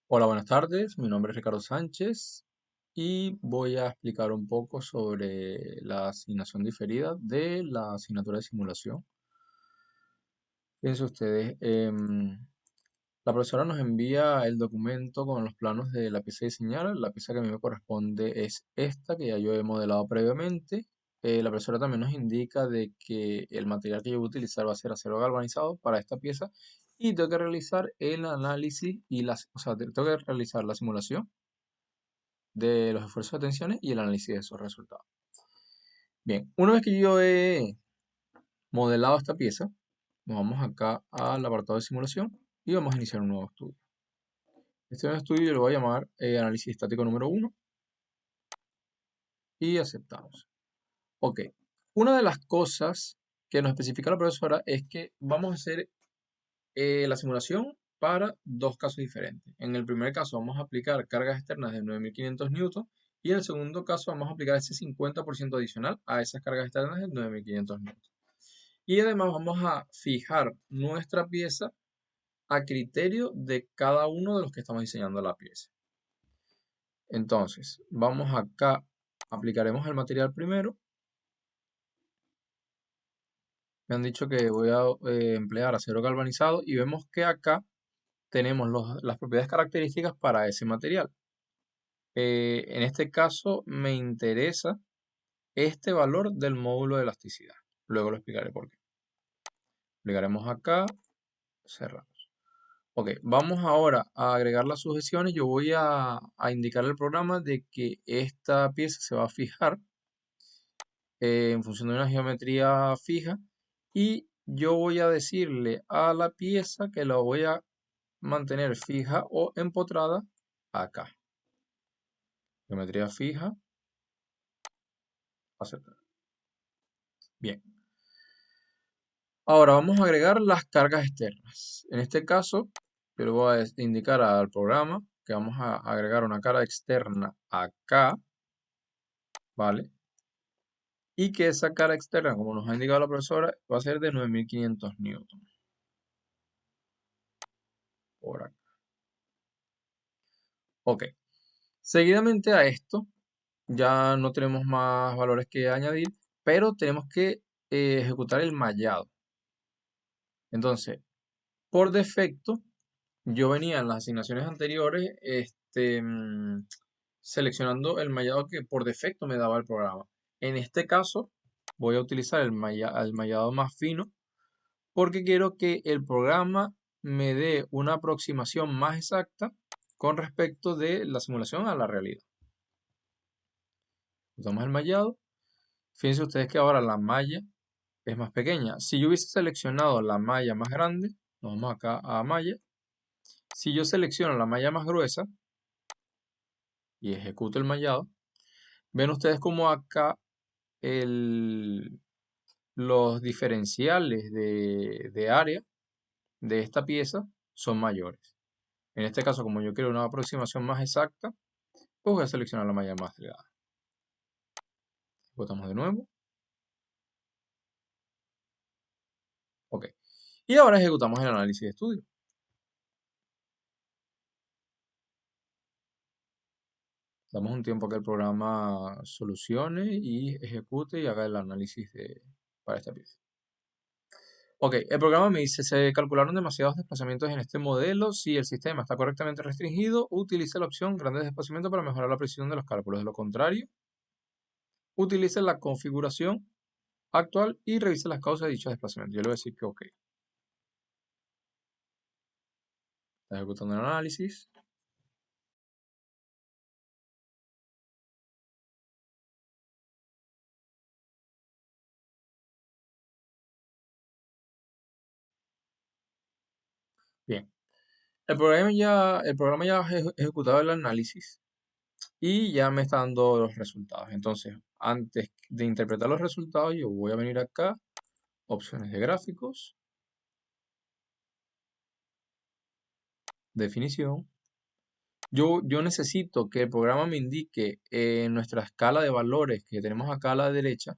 Hola, buenas tardes. Mi nombre es Ricardo Sánchez y voy a explicar un poco sobre la asignación diferida de la asignatura de simulación. Fíjense ustedes, la profesora nos envía el documento con los planos de la pieza a diseñar. La pieza que a mí me corresponde es esta, que ya yo he modelado previamente. La profesora también nos indica de que el material que yo voy a utilizar va a ser acero galvanizado para esta pieza y tengo que realizar el análisis o sea, tengo que realizar la simulación de los esfuerzos de tensiones y el análisis de esos resultados. Bien, una vez que yo he modelado esta pieza, nos vamos acá al apartado de simulación y vamos a iniciar un nuevo estudio. Este nuevo estudio yo lo voy a llamar análisis estático número 1 y aceptamos. Ok, una de las cosas que nos especifica la profesora es que vamos a hacer la simulación para dos casos diferentes. En el primer caso vamos a aplicar cargas externas de 9500 newton y en el segundo caso vamos a aplicar ese 50% adicional a esas cargas externas de 9500 newton. Y además vamos a fijar nuestra pieza a criterio de cada uno de los que estamos diseñando la pieza. Entonces, vamos acá, aplicaremos el material primero. Me han dicho que voy a emplear acero galvanizado y vemos que acá tenemos las propiedades características para ese material. En este caso me interesa este valor del módulo de elasticidad. Luego lo explicaré por qué. Aplicaremos acá, cerramos. Ok, vamos ahora a agregar las sujeciones. Yo voy a indicar al programa de que esta pieza se va a fijar en función de una geometría fija y yo voy a decirle a la pieza que la voy a mantener fija o empotrada acá. Geometría fija, aceptar. Bien. Ahora vamos a agregar las cargas externas. En este caso, yo le voy a indicar al programa que vamos a agregar una carga externa acá, ¿vale? Y que esa carga externa, como nos ha indicado la profesora, va a ser de 9500 newton. Por acá. Ok. Seguidamente a esto, ya no tenemos más valores que añadir, pero tenemos que ejecutar el mallado. Entonces, por defecto, yo venía en las asignaciones anteriores seleccionando el mallado que por defecto me daba el programa. En este caso, voy a utilizar el mallado más fino porque quiero que el programa me dé una aproximación más exacta con respecto de la simulación a la realidad. Usamos el mallado. Fíjense ustedes que ahora la malla es más pequeña. Si yo hubiese seleccionado la malla más grande, nos vamos acá a malla. Si yo selecciono la malla más gruesa y ejecuto el mallado, ven ustedes como acá los diferenciales de área de esta pieza son mayores. En este caso, como yo quiero una aproximación más exacta, pues voy a seleccionar la malla más delgada. Botamos de nuevo. Ok. Y ahora ejecutamos el análisis de estudio. Damos un tiempo a que el programa solucione y ejecute y haga el análisis para esta pieza. Ok, el programa me dice, se calcularon demasiados desplazamientos en este modelo. Si el sistema está correctamente restringido, utilice la opción grandes desplazamientos para mejorar la precisión de los cálculos. De lo contrario, utilice la configuración actual y revise las causas de dicho desplazamiento. Yo le voy a decir que ok. Está ejecutando el análisis. Bien, el programa ya ha ejecutado el análisis y ya me está dando los resultados. Entonces, antes de interpretar los resultados, yo voy a venir acá, opciones de gráficos, definición. Yo necesito que el programa me indique en nuestra escala de valores que tenemos acá a la derecha,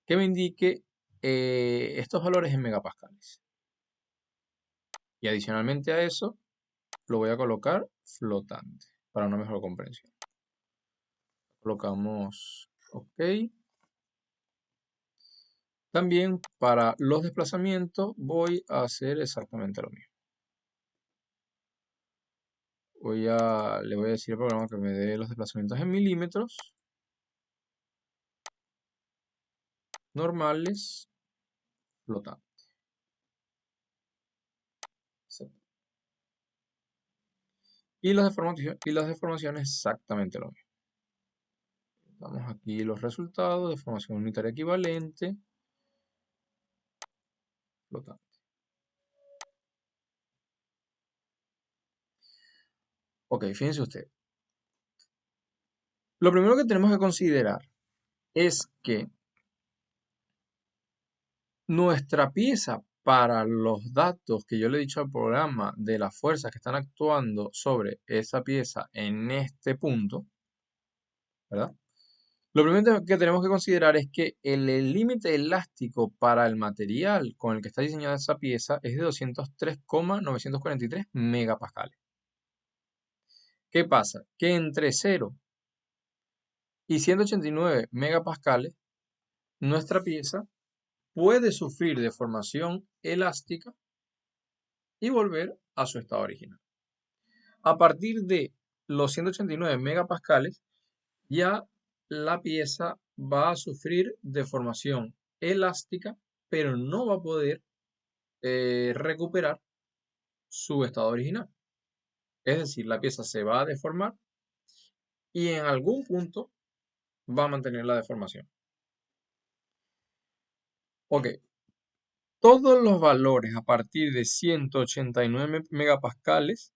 que me indique estos valores en megapascales. Y adicionalmente a eso, lo voy a colocar flotante para una mejor comprensión. Colocamos OK. También para los desplazamientos voy a hacer exactamente lo mismo. Le voy a decir al programa que me dé los desplazamientos en milímetros normales flotantes. Y las deformaciones exactamente lo mismo. Damos aquí los resultados, deformación unitaria equivalente, flotante. Ok, fíjense usted. Lo primero que tenemos que considerar es que nuestra pieza para los datos que yo le he dicho al programa de las fuerzas que están actuando sobre esa pieza en este punto, ¿verdad? Lo primero que tenemos que considerar es que el límite elástico para el material con el que está diseñada esa pieza es de 203,943 megapascales. ¿Qué pasa? Que entre 0 y 189 megapascales, nuestra pieza puede sufrir deformación elástica y volver a su estado original. A partir de los 189 megapascales, ya la pieza va a sufrir deformación elástica, pero no va a poder recuperar su estado original. Es decir, la pieza se va a deformar y en algún punto va a mantener la deformación. Ok, todos los valores a partir de 189 megapascales,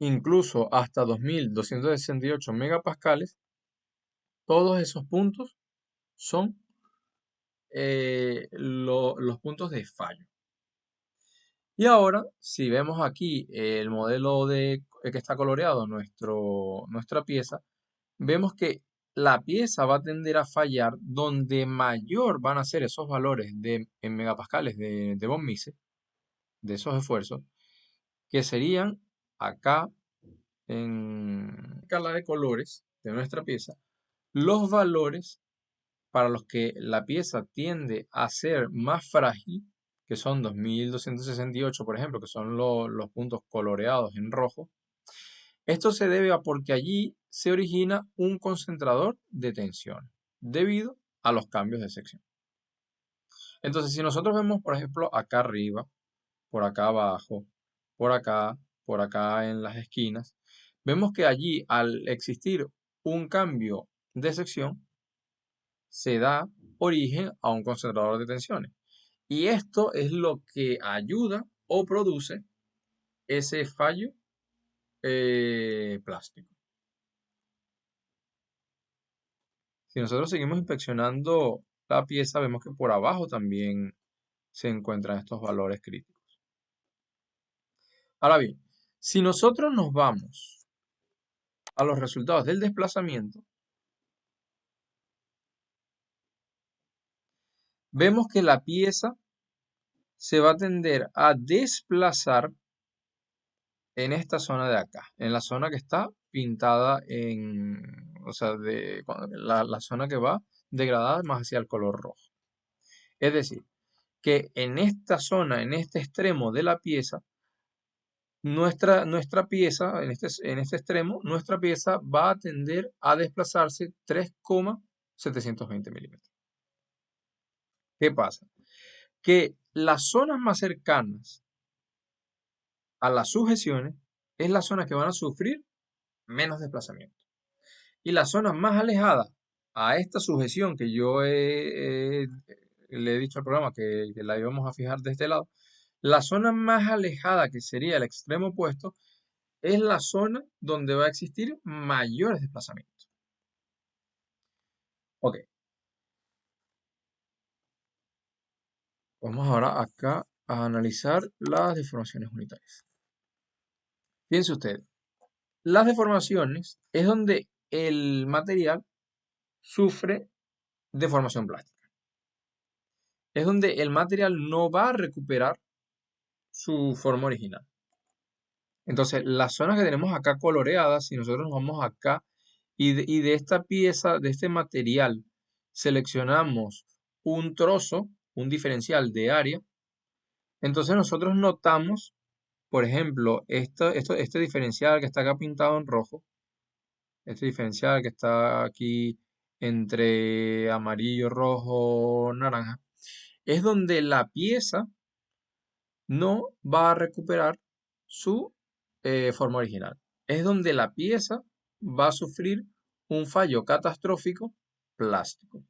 incluso hasta 2268 megapascales, todos esos puntos son los puntos de fallo. Y ahora, si vemos aquí el modelo que está coloreado, nuestra pieza, vemos que la pieza va a tender a fallar donde mayor van a ser esos valores en megapascales de von Mises, de esos esfuerzos, que serían acá en escala de colores de nuestra pieza, los valores para los que la pieza tiende a ser más frágil, que son 2268, por ejemplo, que son los puntos coloreados en rojo. Esto se debe a porque allí se origina un concentrador de tensión debido a los cambios de sección. Entonces, si nosotros vemos, por ejemplo, acá arriba, por acá abajo, por acá en las esquinas, vemos que allí, al existir un cambio de sección, se da origen a un concentrador de tensiones. Y esto es lo que ayuda o produce ese fallo plástico. Si nosotros seguimos inspeccionando la pieza, vemos que por abajo también se encuentran estos valores críticos. Ahora bien, si nosotros nos vamos a los resultados del desplazamiento, vemos que la pieza se va a tender a desplazar en esta zona de acá, en la zona que está pintada o sea, la zona que va degradada más hacia el color rojo. Es decir, que en esta zona, en este extremo de la pieza, nuestra pieza, en este extremo, nuestra pieza va a tender a desplazarse 3,720 milímetros. ¿Qué pasa? Que las zonas más cercanas a las sujeciones es la zona que van a sufrir menos desplazamiento. Y las zonas más alejadas a esta sujeción que le he dicho al programa que la íbamos a fijar de este lado, la zona más alejada, que sería el extremo opuesto, es la zona donde va a existir mayores desplazamientos. Ok, vamos ahora acá a analizar las deformaciones unitarias. Fíjense ustedes, las deformaciones es donde el material sufre deformación plástica. Es donde el material no va a recuperar su forma original. Entonces, las zonas que tenemos acá coloreadas, si nosotros nos vamos acá y de esta pieza, de este material, seleccionamos un trozo, un diferencial de área, entonces nosotros notamos, por ejemplo, este diferencial que está acá pintado en rojo, este diferencial que está aquí entre amarillo, rojo, naranja, es donde la pieza no va a recuperar su forma original. Es donde la pieza va a sufrir un fallo catastrófico plástico.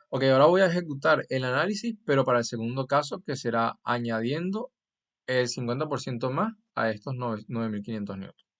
Ok, ahora voy a ejecutar el análisis, pero para el segundo caso, que será añadiendo el 50% más a estos 9500 newtons.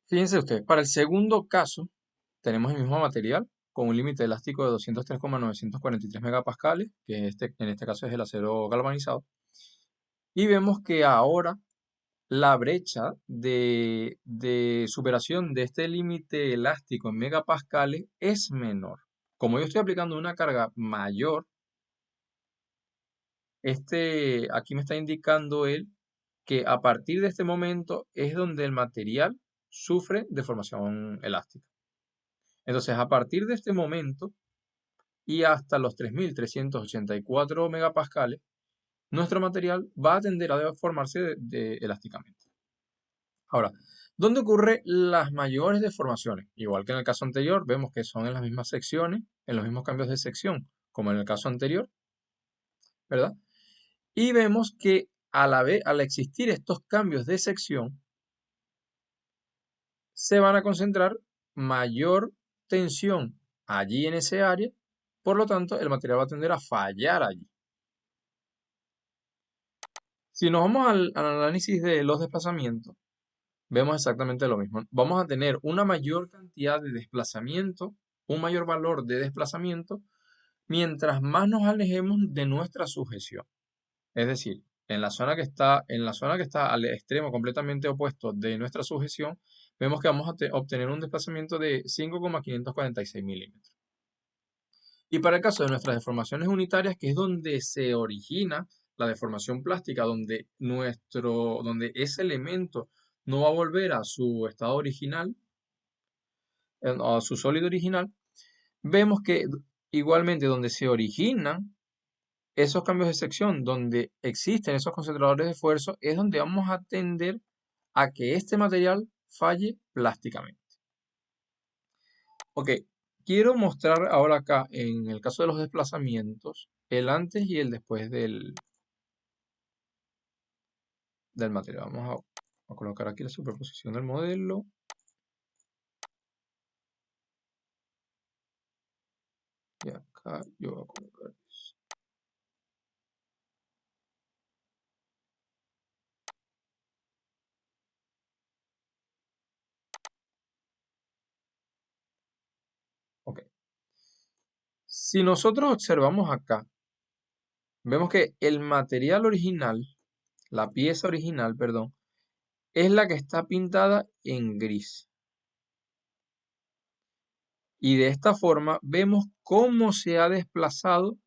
Fíjense ustedes, para el segundo caso tenemos el mismo material con un límite elástico de 203,943 megapascales, que en este caso es el acero galvanizado, y vemos que ahora la brecha de superación de este límite elástico en megapascales es menor. Como yo estoy aplicando una carga mayor, aquí me está indicando él que a partir de este momento es donde el material sufre deformación elástica. Entonces, a partir de este momento y hasta los 3384 megapascales, nuestro material va a tender a deformarse elásticamente. Ahora, ¿dónde ocurren las mayores deformaciones? Igual que en el caso anterior, vemos que son en las mismas secciones, en los mismos cambios de sección, como en el caso anterior, ¿verdad? Y vemos que a la vez, al existir estos cambios de sección, se van a concentrar mayor tensión allí en ese área, por lo tanto, el material va a tender a fallar allí. Si nos vamos al análisis de los desplazamientos, vemos exactamente lo mismo. Vamos a tener una mayor cantidad de desplazamiento, un mayor valor de desplazamiento, mientras más nos alejemos de nuestra sujeción. Es decir, en la zona que está al extremo completamente opuesto de nuestra sujeción, vemos que vamos a obtener un desplazamiento de 5,546 milímetros. Y para el caso de nuestras deformaciones unitarias, que es donde se origina la deformación plástica, donde ese elemento no va a volver a su estado original, a su sólido original, vemos que igualmente donde se originan esos cambios de sección, donde existen esos concentradores de esfuerzo, es donde vamos a tender a que este material falle plásticamente. Ok, quiero mostrar ahora acá, en el caso de los desplazamientos, el antes y el después del material. Vamos a colocar aquí la superposición del modelo. Y acá yo voy a colocar eso. Ok. Si nosotros observamos acá, vemos que el material original, la pieza original, perdón, es la que está pintada en gris. Y de esta forma vemos cómo se ha desplazado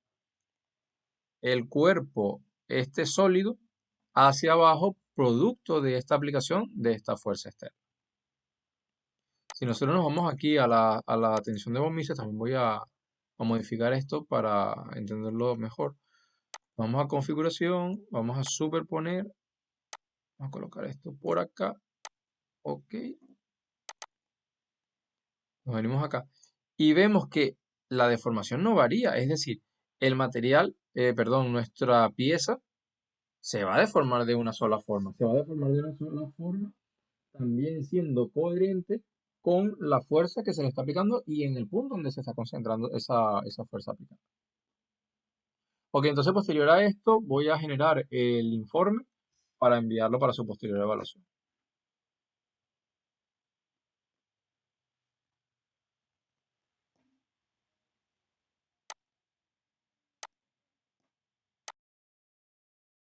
el cuerpo, este sólido, hacia abajo, producto de esta aplicación de esta fuerza externa. Si nosotros nos vamos aquí a la tensión de Von Mises, también voy a a modificar esto para entenderlo mejor. Vamos a configuración, vamos a superponer, vamos a colocar esto por acá, ok, nos venimos acá y vemos que la deformación no varía, es decir, el material, perdón, nuestra pieza se va a deformar de una sola forma, se va a deformar de una sola forma, también siendo coherente con la fuerza que se le está aplicando y en el punto donde se está concentrando esa fuerza aplicada. Ok, entonces posterior a esto voy a generar el informe para enviarlo para su posterior evaluación.